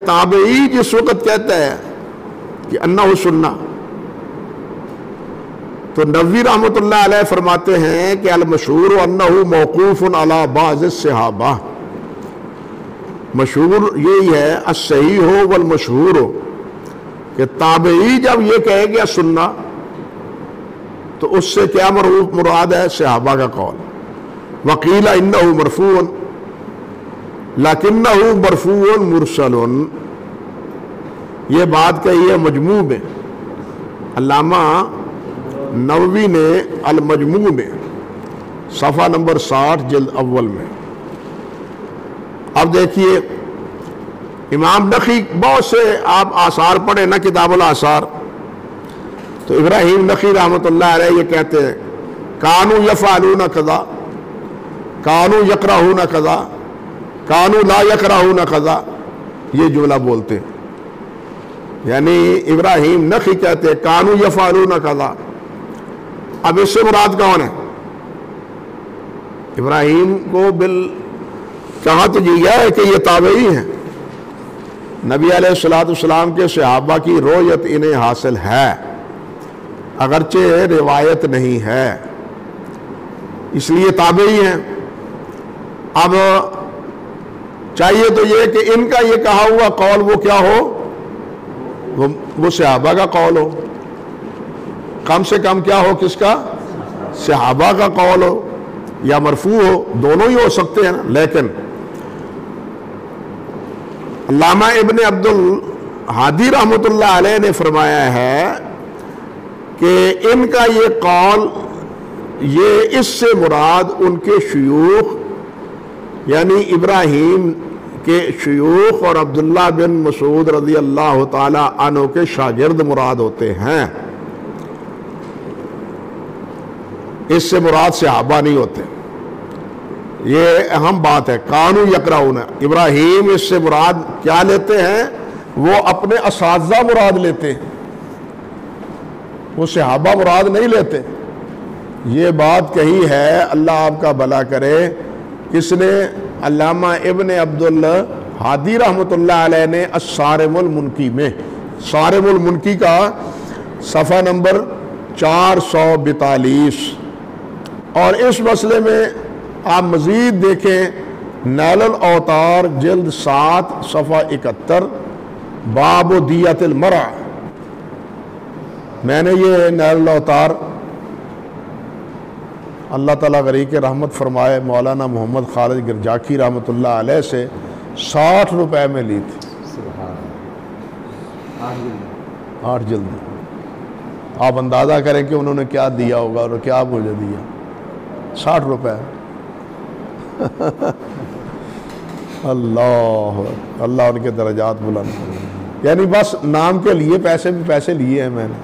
Tabei जिस वक्त कहता है कि अन्ना सुन्ना, तो नबवी रहमतुल्लाह अलैह फरमाते हैं कि अल मशहूर अन्नहु मौकूफुन अला बाज़ सहाबा, मशहूर यही है असही हो वल मशहूर हो कि ताबई जब ये कहे कि सुन्ना तो उससे क्या मुराद है, सहाबा का कौल। वकीला इन्नहु मरफून लाकिन्नहु मरफून मुरसलुन, ये बात कही है मजमू में, अल्लामा नववी ने अल मजमू में सफ़ा नंबर 60 जिल्द अव्वल में। अब देखिए इमाम नखी, बहुत से आप आसार पढ़े ना, किताबुल आसार, तो इब्राहिम नखी रहमतुल्लाह अलैह ये कहते हैं कानू यफ़अलूना कज़ा, कानू यक़रऊना कज़ा, कानू ला यक़रऊना कज़ा, ये जुमला बोलते हैं। यानी इब्राहिम नखी कहते हैं कानू यफ़अलूना कज़ा। अब इससे मुराद कौन है? इब्राहिम को बिल कहा तो जी गया है कि ये ताबई हैं, नबी अलैहिस्सलाम के सहाबा की रोयत इन्हें हासिल है, अगरचे रिवायत नहीं है, इसलिए ताबई हैं। अब चाहिए तो ये कि इनका ये कहा हुआ कौल वो क्या हो, वो सहाबा का कौल हो, कम से कम क्या हो, किसका, सहाबा का कौल हो या मरफू हो, दोनों ही हो सकते हैं ना। लेकिन अल्लामा इब्ने अब्दुल हादी रहमतुल्लाह अलैह ने फरमाया है कि इनका ये कौल, ये इससे मुराद उनके शयूख यानी इब्राहिम के शयूख और अब्दुल्ला बिन मसूद रज़ी अल्लाह ताला अन्हु के शागिर्द मुराद होते हैं, इससे मुराद सहाबा नहीं होते। ये अहम बात है। कानू यक़रऊना, इब्राहिम इससे मुराद क्या लेते हैं, वो अपने असातिज़ा मुराद लेते हैं, वो सहाबा मुराद नहीं लेते। ये बात कही है, अल्लाह आपका भला करे, किसने, अल्लामा इब्ने अब्दुल हादी रहमतुल्लाह अलैह ने अस्सारिमुल मुनकी में, सारिमुल मुनकी का सफ़ा नंबर 442। और इस मसले में आप मज़ीद देखें नैलुल औतार जिल्द 7 सफ़ा 71 बाब दियतिल मरा। मैंने ये नैलुल औतार अल्लाह ताला गरीक रहमत फरमाए मौलाना मोहम्मद खालिद गिरजाकी रहमतुल्लाह अलैह से 60 रुपए में ली थी, 8 जिल्द। आप अंदाज़ा करें कि उन्होंने क्या दिया होगा और क्या मुझे दिया, 60 रुपए। अल्लाह अल्लाह उनके दर्जात बुलंद, यानी बस नाम के लिए पैसे भी पैसे लिए हैं मैंने।